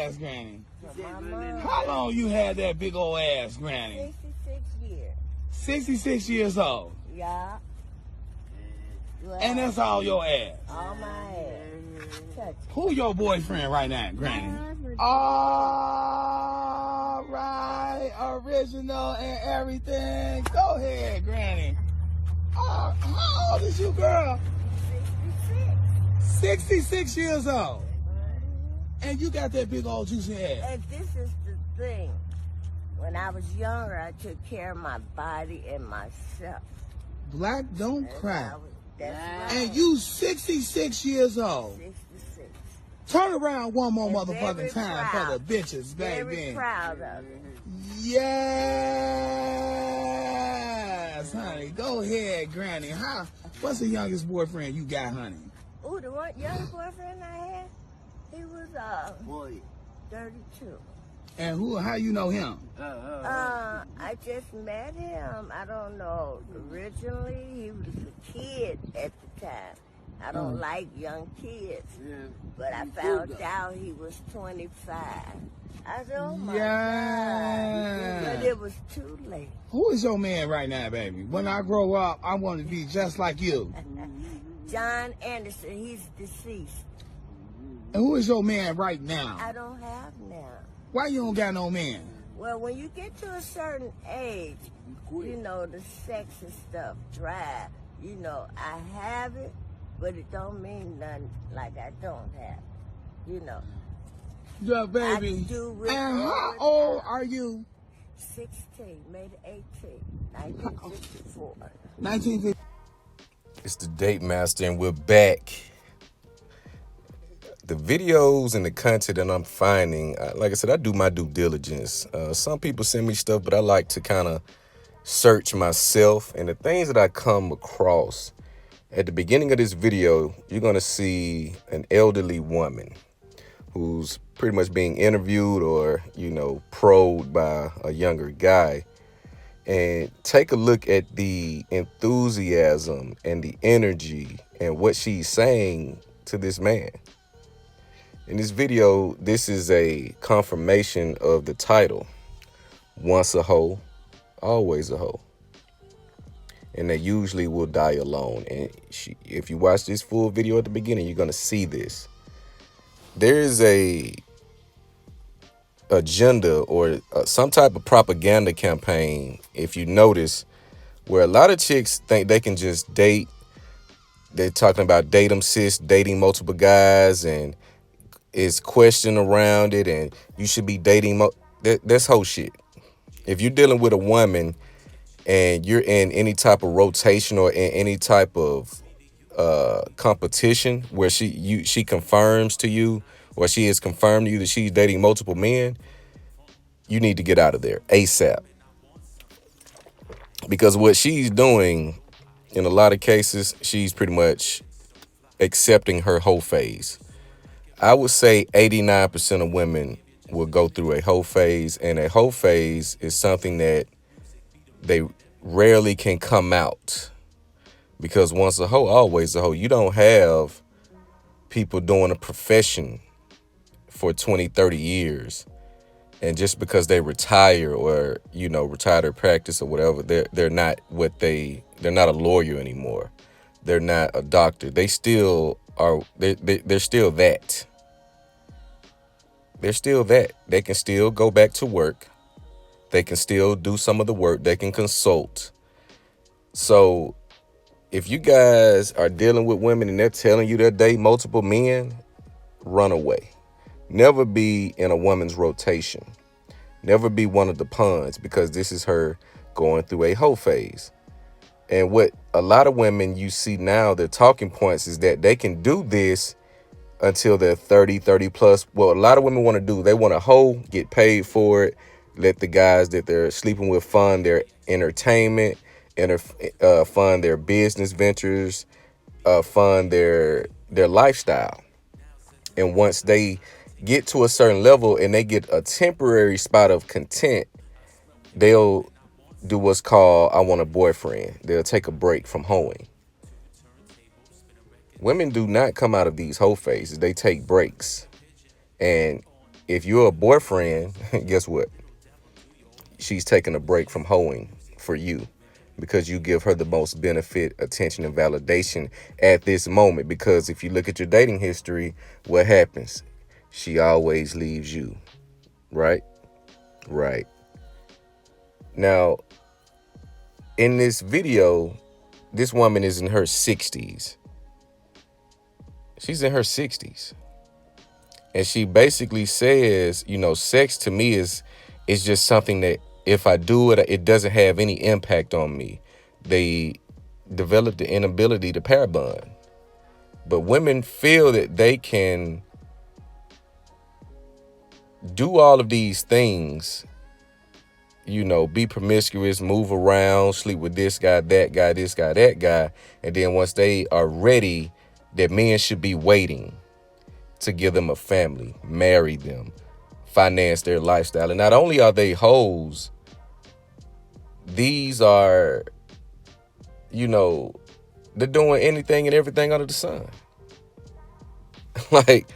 ass, Granny? My mom. How long you had that big old ass, Granny? 66 years. 66 years old. Yeah. Well, And that's all your ass. all my ass. Touch it. Who your boyfriend right now, Granny? All right, original and everything. Go ahead, Granny. How old is you, girl? 66. 66 years old. And you got that big old juicy ass. And this is the thing. When I was younger, I took care of my body and myself. Black don't cry. That's right. And you 66 years old. 66. Turn around one more And motherfucking very time proud. for the bitches, baby. Very proud of it. Yes, honey. Go ahead, Granny. What's the youngest boyfriend you got, honey? Ooh, the one young boyfriend I had, he was 32. And how you know him? I just met him. I don't know. Originally, he was a kid at the time. I don't like young kids. But I found out he was 25. I said, oh my God. But it was too late. Who is your man right now, baby? When I grow up, I want to be just like you. John Anderson, he's deceased. And who is your man right now? I don't have now. Why you don't got no man? Well, when you get to a certain age, you know, the sex and stuff drive. You know, I have it, but it don't mean nothing like I don't have it. You know. Yeah, baby. I do and how old are you? 16, May the 18th, 1954. 1950. It's the Date Master, and we're back. The videos and the content that I'm finding, like I said, I do my due diligence. Some people send me stuff, but I like to kind of search myself. And the things that I come across, at the beginning of this video, you're going to see an elderly woman who's pretty much being interviewed or, probed by a younger guy. And take a look at the enthusiasm and the energy and what she's saying to this man. In this video, this is a confirmation of the title, Once a Hoe, Always a Hoe. And they usually will die alone. And if you watch this full video at the beginning, you're going to see this. There is a agenda or some type of propaganda campaign, if you notice, where a lot of chicks think they can just date. They're talking about date 'em sis, dating multiple guys, and it's question around it, and you should be dating. That's whole shit. If you're dealing with a woman and you're in any type of rotation or in any type of competition where she confirms to you, or she has confirmed to you that she's dating multiple men, you need to get out of there ASAP. Because what she's doing, in a lot of cases, she's pretty much accepting her whole phase. I would say 89% of women will go through a hoe phase, and a hoe phase is something that they rarely can come out. Because once a hoe, always a hoe. You don't have people doing a profession for 20, 30 years. And just because they retire or, retire their practice or whatever, they're not they're not a lawyer anymore. They're not a doctor. They still are, they're still that. They're still that. They can still go back to work. They can still do some of the work. They can consult. So if you guys are dealing with women and they're telling you they're dating multiple men, run away. Never be in a woman's rotation. Never be one of the pawns, because this is her going through a hoe phase. And what a lot of women you see now, their talking points is that they can do this until they're 30 plus. Well, a lot of women want to do, they want to hoe, get paid for it, let the guys that they're sleeping with fund their entertainment, fund their business ventures, fund their lifestyle. And once they get to a certain level and they get a temporary spot of content, they'll do what's called, I want a boyfriend. They'll take a break from hoeing. Women do not come out of these hoe phases. They take breaks. And If you're a boyfriend, guess what? She's taking a break from hoeing for you because you give her the most benefit, attention, and validation at this moment. Because if you look at your dating history, what happens? She always leaves you, right? Right. Now, in this video, this woman is in her 60s. She's in her 60s. And she basically says, sex to me is just something that if I do it, it doesn't have any impact on me. They develop the inability to pair bond. But women feel that they can do all of these things, be promiscuous, move around, sleep with this guy, that guy, this guy, that guy. And then once they are ready, that men should be waiting to give them a family, marry them, finance their lifestyle. And not only are they hoes, these are, they're doing anything and everything under the sun. Like,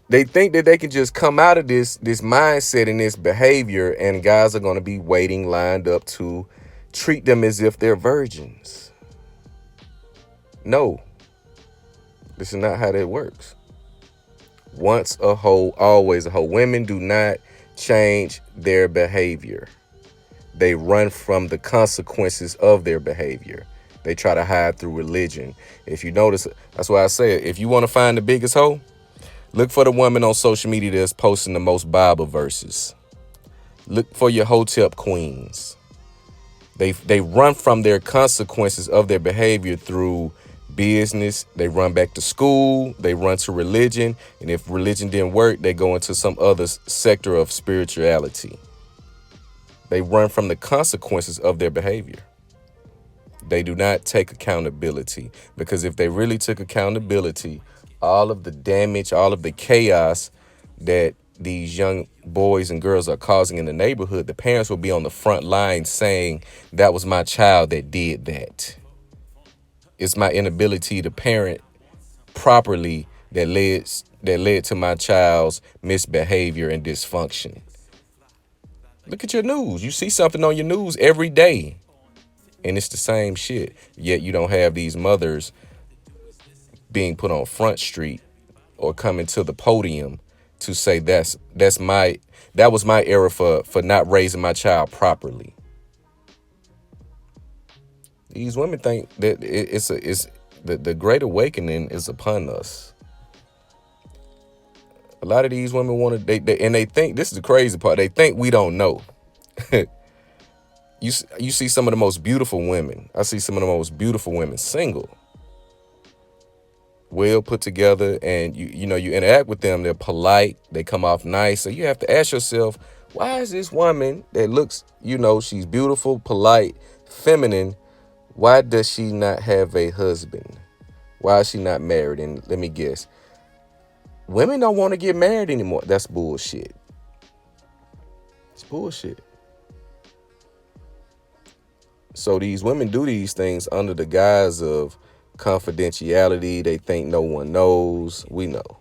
they think that they can just come out of this mindset and this behavior, and guys are going to be waiting, lined up to treat them as if they're virgins. No, this is not how that works. Once a hoe, always a hoe. Women do not change their behavior. They run from the consequences of their behavior. They try to hide through religion. If you notice, that's why I say it. If you want to find the biggest hoe, look for the woman on social media that's posting the most Bible verses. Look for your hotep queens. They run from their consequences of their behavior through business. They run back to school. They run to religion. And if religion didn't work, they go into some other sector of spirituality. They run from the consequences of their behavior. They do not take accountability, because if they really took accountability, all of the damage, all of the chaos that these young boys and girls are causing in the neighborhood, the parents will be on the front line saying, that was my child that did that. It's my inability to parent properly that led to my child's misbehavior and dysfunction. Look at your news. You see something on your news every day, and it's the same shit. Yet you don't have these mothers being put on Front Street or coming to the podium to say that was my error for not raising my child properly. These women think that the great awakening is upon us. A lot of these women they think, this is the crazy part, they think we don't know. You see some of the most beautiful women. I see some of the most beautiful women single, well put together, and you interact with them. They're polite. They come off nice. So you have to ask yourself, why is this woman that looks, she's beautiful, polite, feminine, why does she not have a husband? Why is she not married? And let me guess, women don't want to get married anymore. That's bullshit. It's bullshit. So these women do these things under the guise of confidentiality. They think no one knows. We know.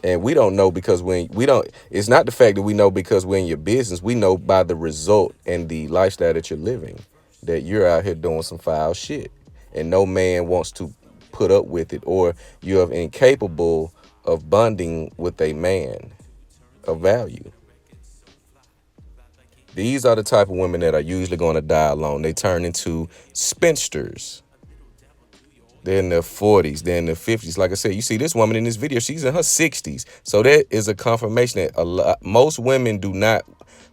And we don't know because it's not the fact that we know because we're in your business. We know by the result and the lifestyle that you're living, that you're out here doing some foul shit. And no man wants to put up with it, or you're incapable of bonding with a man of value. These are the type of women that are usually going to die alone. They turn into spinsters. They're in their 40s. They're in their 50s. Like I said, you see this woman in this video, she's in her 60s. So that is a confirmation that most women do not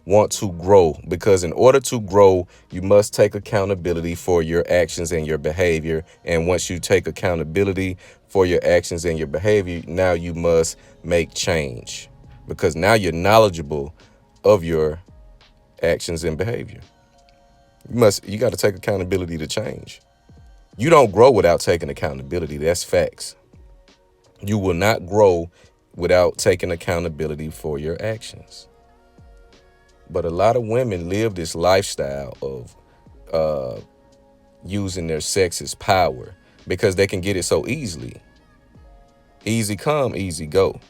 want to grow, because in order to grow, you must take accountability for your actions and your behavior. And once you take accountability for your actions and your behavior, now you must make change, because now you're knowledgeable of your actions and behavior. You got to take accountability to change. You don't grow without taking accountability. That's facts. You will not grow without taking accountability for your actions. But a lot of women live this lifestyle of using their sex as power, because they can get it so easily. Easy come, easy go.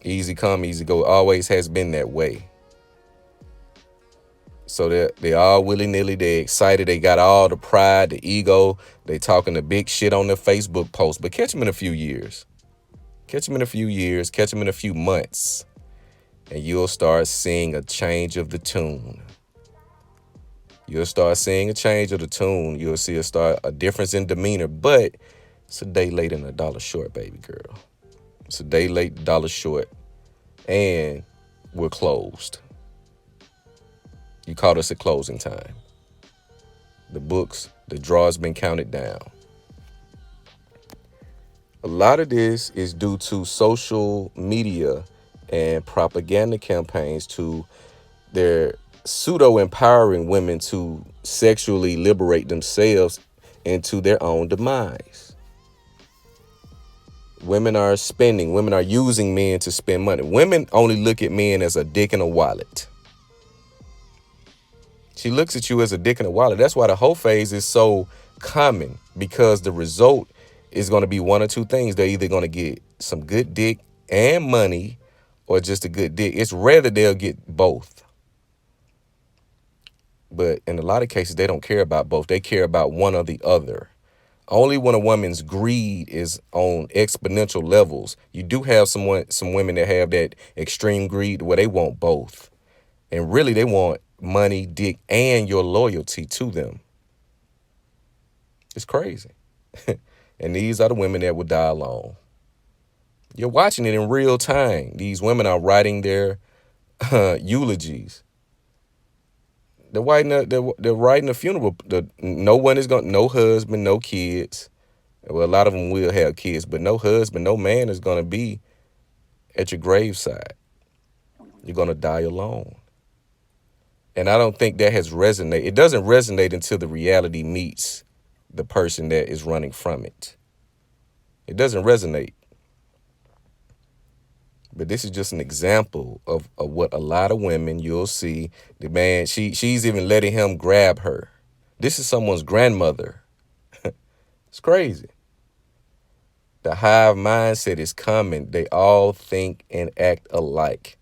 Easy come, easy go. Always has been that way. So they all willy-nilly. They excited. They got all the pride, the ego. They talking the big shit on their Facebook post. But catch them in a few years. Catch them in a few years. Catch them in a few months. And you'll start seeing a change of the tune. You'll start seeing a change of the tune. You'll see a difference in demeanor. But it's a day late and a dollar short, baby girl. It's a day late, dollar short. And we're closed. You caught us at closing time. The draw's been counted down. A lot of this is due to social media and propaganda campaigns to their pseudo-empowering women to sexually liberate themselves into their own demise. Women are using men to spend money. Women only look at men as a dick in a wallet. She looks at you as a dick in a wallet. That's why the hoe phase is so common, because the result is going to be one or two things. They're either going to get some good dick and money or just a good dick. It's rare that they'll get both. But in a lot of cases, they don't care about both. They care about one or the other. Only when a woman's greed is on exponential levels. You do have some women that have that extreme greed where they want both. And really, they want money, dick, and your loyalty to them. It's crazy. And these are the women that will die alone. You're watching it in real time. These women are writing their eulogies. They're writing a funeral. No husband, no kids. Well, a lot of them will have kids, but no husband, no man is going to be at your graveside. You're going to die alone. And I don't think that has resonated. It doesn't resonate until the reality meets the person that is running from it. It doesn't resonate. But this is just an example of what a lot of women, you'll see. The man, she's even letting him grab her. This is someone's grandmother. It's crazy. The hive mindset is coming. They all think and act alike.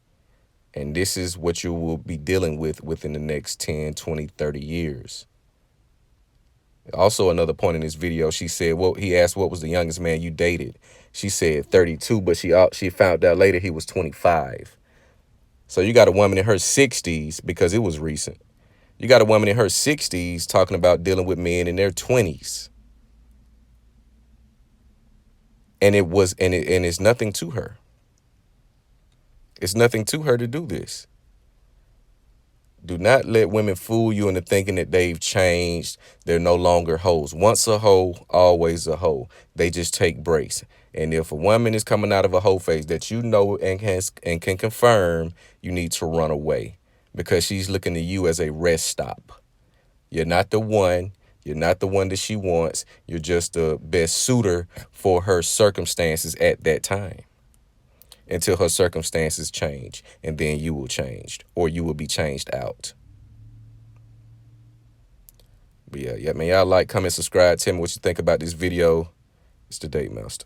And this is what you will be dealing with within the next 10, 20, 30 years. Also, another point in this video, she said, he asked what was the youngest man you dated. She said 32, but she found out later he was 25. So you got a woman in her 60s, because it was recent. You got a woman in her 60s talking about dealing with men in their 20s. And it's nothing to her. It's nothing to her to do this. Do not let women fool you into thinking that they've changed. They're no longer hoes. Once a hoe, always a hoe. They just take breaks. And if a woman is coming out of a hoe phase that you know and can confirm, you need to run away, because she's looking to you as a rest stop. You're not the one. You're not the one that she wants. You're just the best suitor for her circumstances at that time, until her circumstances change, and then you will change, or you will be changed out. But yeah, man, y'all like, comment, subscribe. Tell me what you think about this video. It's the Date Master.